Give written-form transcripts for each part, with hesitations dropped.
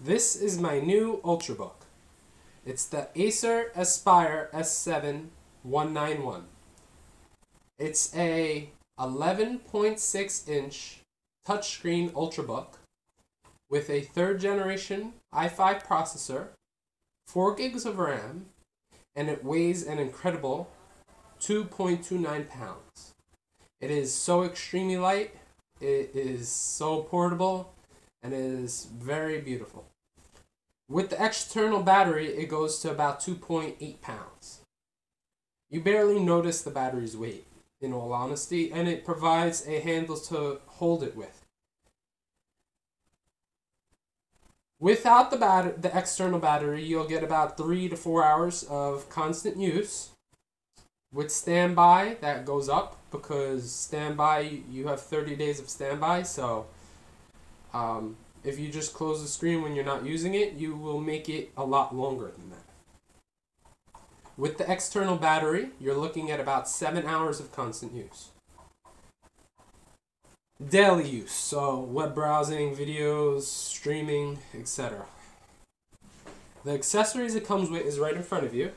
This is my new Ultrabook. It's the Acer Aspire S7-191. It's a 11.6 inch touchscreen Ultrabook with a 3rd generation i5 processor, 4 gigs of RAM, and it weighs an incredible 2.29 pounds. It is so extremely light, it is so portable, and it is very beautiful. With the external battery, it goes to about 2.8 pounds. You barely notice the battery's weight, in all honesty, and it provides a handle to hold it with. Without the external battery, you'll get about 3 to 4 hours of constant use. With standby, that goes up because standby, you have 30 days of standby, so if you just close the screen when you're not using it, you will make it a lot longer than that. With the external battery, you're looking at about 7 hours of constant use. Daily use, so web browsing, videos, streaming, etc. The accessories it comes with is right in front of you.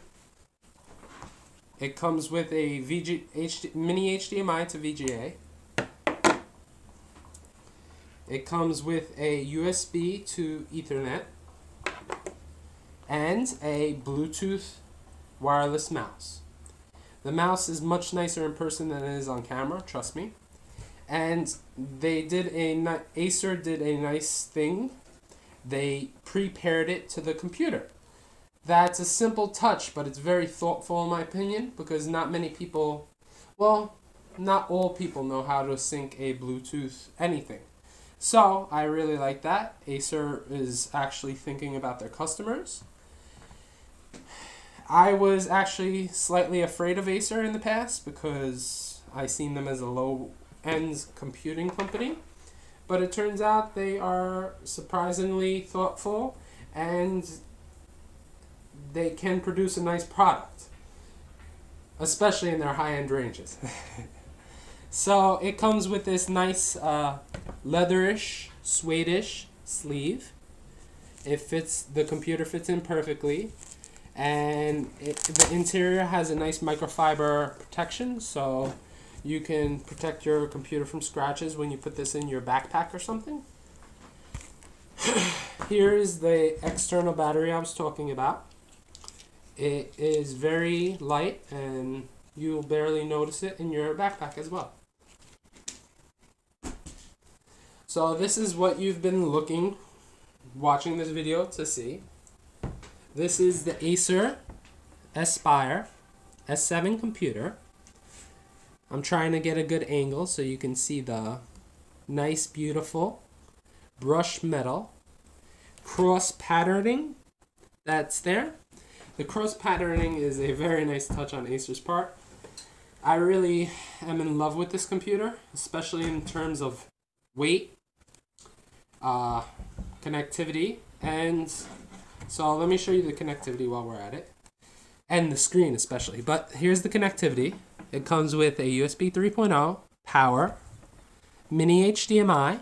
It comes with a mini HDMI to VGA. It comes with a USB to Ethernet and a Bluetooth wireless mouse. The mouse is much nicer in person than it is on camera, trust me. And Acer did a nice thing. They pre-paired it to the computer. That's a simple touch, but it's very thoughtful in my opinion, because not many people, well, not all people know how to sync a Bluetooth anything. So I really like that. Acer is actually thinking about their customers. I was actually slightly afraid of Acer in the past because I seen them as a low-end computing company, but it turns out they are surprisingly thoughtful and they can produce a nice product, especially in their high-end ranges. So it comes with this nice leatherish, suede-ish sleeve. The computer fits in perfectly, and the interior has a nice microfiber protection, so you can protect your computer from scratches when you put this in your backpack or something. Here is the external battery I was talking about. It is very light and you'll barely notice it in your backpack as well. So this is what you've been watching this video to see. This is the Acer Aspire S7 computer. I'm trying to get a good angle so you can see the nice, beautiful brushed metal cross patterning that's there. The cross patterning is a very nice touch on Acer's part. I really am in love with this computer, especially in terms of weight, connectivity, and so let me show you the connectivity while we're at it, and the screen especially. But here's the connectivity. It comes with a USB 3.0 power, mini HDMI,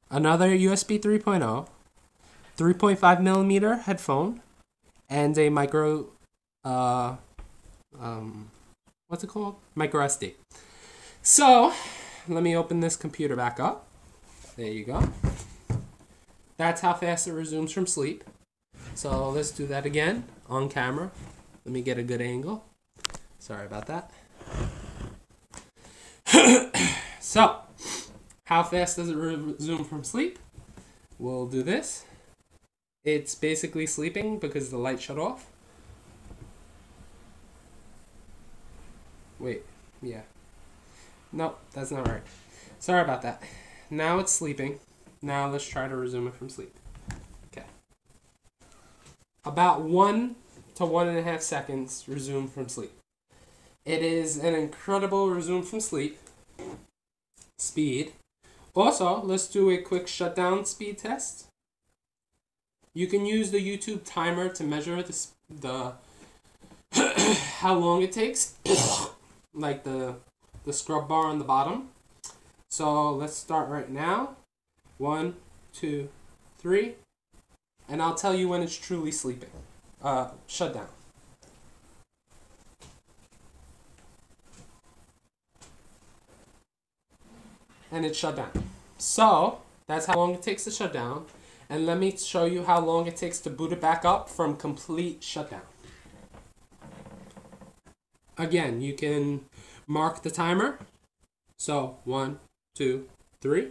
another USB 3.0, 3.5 millimeter headphone, and a micro, what's it called? Micro SD. So, let me open this computer back up. There you go. That's how fast it resumes from sleep. So, let's do that again on camera. Let me get a good angle. Sorry about that. So, how fast does it resume from sleep? We'll do this. It's basically sleeping because the light shut off. Wait, yeah. Nope, that's not right. Sorry about that. Now it's sleeping. Now let's try to resume it from sleep. Okay. About 1 to 1.5 seconds resume from sleep. It is an incredible resume from sleep speed. Also, let's do a quick shutdown speed test. You can use the YouTube timer to measure the how long it takes, like the scrub bar on the bottom. So let's start right now. 1, 2, 3. and I'll tell you when it's truly sleeping. Shut down. And it's shut down. So that's how long it takes to shut down. And let me show you how long it takes to boot it back up from complete shutdown. Again, you can mark the timer. So 1, 2, 3.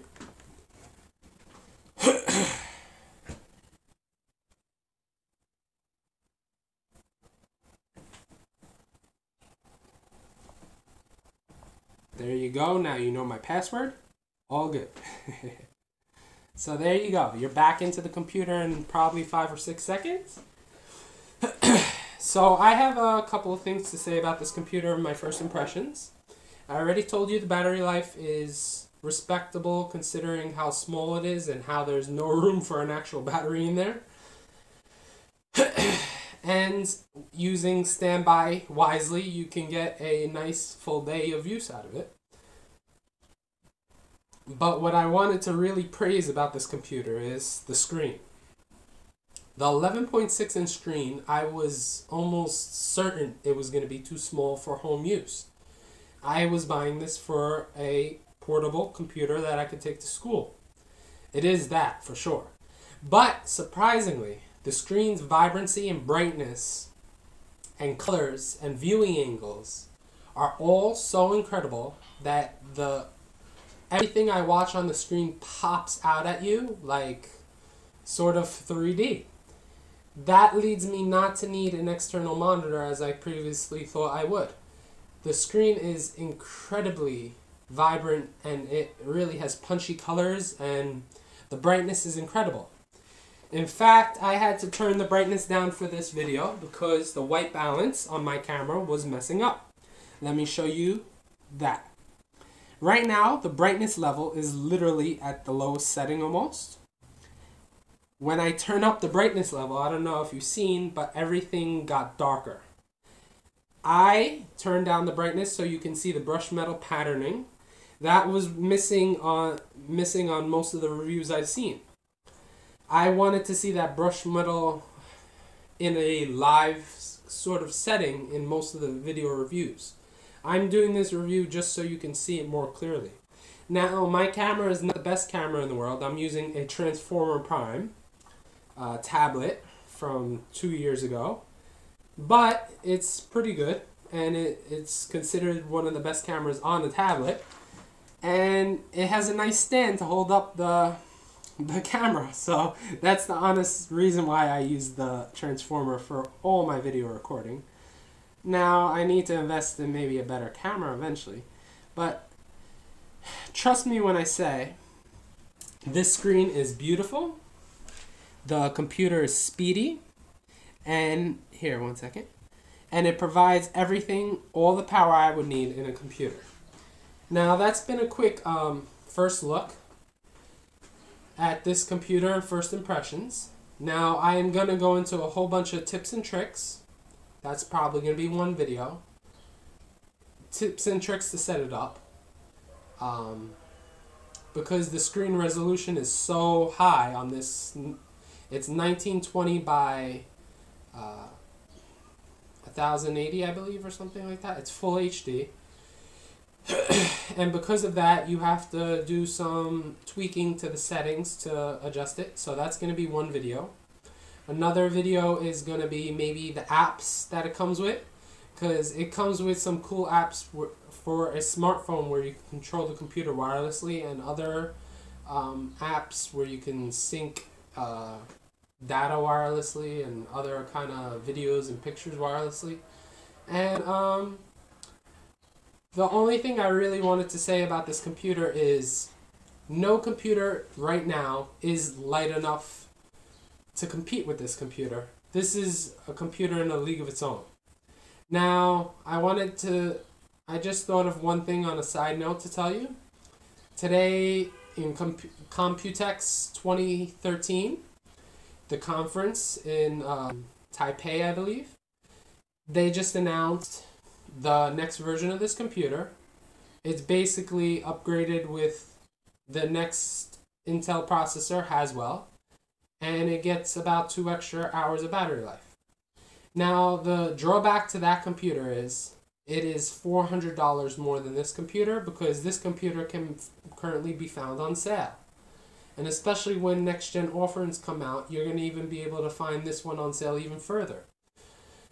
There you go. Now you know my password. All good. So there you go. You're back into the computer in probably 5 or 6 seconds. So I have a couple of things to say about this computer, my first impressions. I already told you the battery life is respectable considering how small it is and how there's no room for an actual battery in there. And using standby wisely, you can get a nice full day of use out of it. But what I wanted to really praise about this computer is the screen. The 11.6-inch screen, I was almost certain it was going to be too small for home use. I was buying this for a portable computer that I could take to school. It is that, for sure. But, surprisingly, the screen's vibrancy and brightness and colors and viewing angles are all so incredible that everything I watch on the screen pops out at you like sort of 3D. That leads me not to need an external monitor as I previously thought I would. The screen is incredibly vibrant and it really has punchy colors and the brightness is incredible. In fact, I had to turn the brightness down for this video because the white balance on my camera was messing up. Let me show you that. Right now, the brightness level is literally at the lowest setting almost. When I turn up the brightness level, I don't know if you've seen, but everything got darker. I turned down the brightness so you can see the brushed metal patterning. That was missing on most of the reviews I've seen. I wanted to see that brushed metal in a live sort of setting in most of the video reviews. I'm doing this review just so you can see it more clearly. Now, my camera is not the best camera in the world. I'm using a Transformer Prime tablet from 2 years ago. But it's pretty good, and it's considered one of the best cameras on the tablet. And it has a nice stand to hold up the camera. So that's the honest reason why I use the Transformer for all my video recording. Now, I need to invest in maybe a better camera eventually. But trust me when I say this screen is beautiful. The computer is speedy. And here, one second. And it provides everything, all the power I would need in a computer. Now, that's been a quick first look at this computer and first impressions. Now, I am going to go into a whole bunch of tips and tricks. That's probably going to be one video. Tips and tricks to set it up. Because the screen resolution is so high on this. It's 1920 by 1080, I believe, or something like that. It's full HD. And because of that, you have to do some tweaking to the settings to adjust it. So that's going to be one video. Another video is going to be maybe the apps that it comes with. Because it comes with some cool apps for a smartphone where you can control the computer wirelessly, and other apps where you can sync data wirelessly and other kind of videos and pictures wirelessly. And the only thing I really wanted to say about this computer is no computer right now is light enough to compete with this computer. This is a computer in a league of its own. Now, I just thought of one thing on a side note to tell you. Today in Computex 2013, the conference in Taipei, I believe, they just announced the next version of this computer. It's basically upgraded with the next Intel processor, Haswell. and it gets about 2 extra hours of battery life. Now, the drawback to that computer is it is $400 more than this computer, because this computer can currently be found on sale. And especially when next-gen offerings come out, you're going to even be able to find this one on sale even further.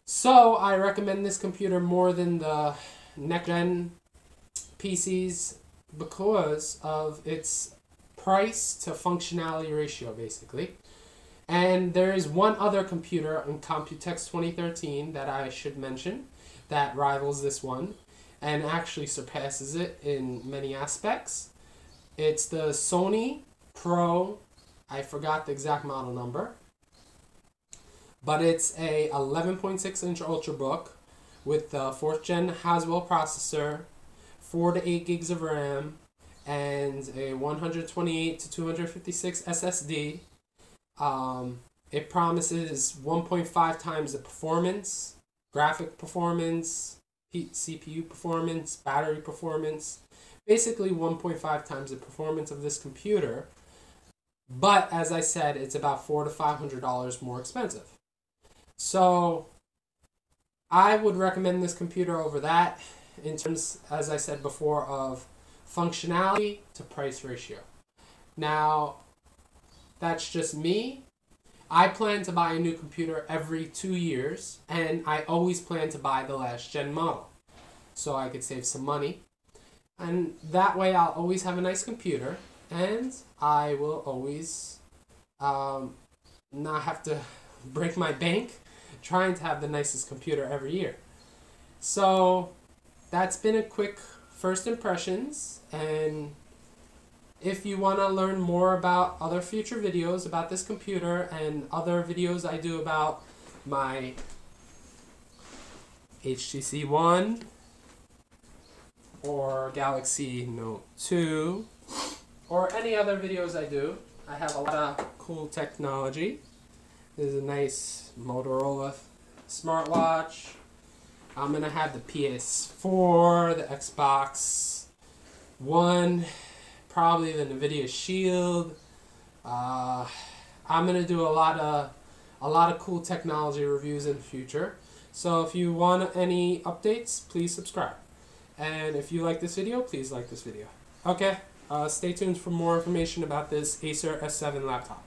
So I recommend this computer more than the next-gen PCs because of its price to functionality ratio, basically. And there is one other computer in Computex 2013 that I should mention that rivals this one and actually surpasses it in many aspects. It's the Sony Pro, I forgot the exact model number, but it's a 11.6-inch Ultrabook with the 4th gen Haswell processor, 4 to 8 gigs of RAM, and a 128 to 256 SSD. It promises 1.5 times the performance, graphic performance, CPU performance, battery performance, basically 1.5 times the performance of this computer. But as I said, it's about $400 to $500 more expensive. So I would recommend this computer over that in terms, as I said before, of functionality to price ratio. Now, that's just me. I plan to buy a new computer every 2 years, and I always plan to buy the last gen model so I could save some money. And that way I'll always have a nice computer, and I will always not have to break my bank trying to have the nicest computer every year. So that's been a quick first impressions, and if you want to learn more about other future videos about this computer and other videos I do about my HTC One or Galaxy Note 2 or any other videos I do, I have a lot of cool technology. There's a nice Motorola smartwatch. I'm going to have the PS4, the Xbox One, probably the NVIDIA Shield. I'm going to do a lot of cool technology reviews in the future. So if you want any updates, please subscribe. And if you like this video, please like this video. Okay, stay tuned for more information about this Acer S7 laptop.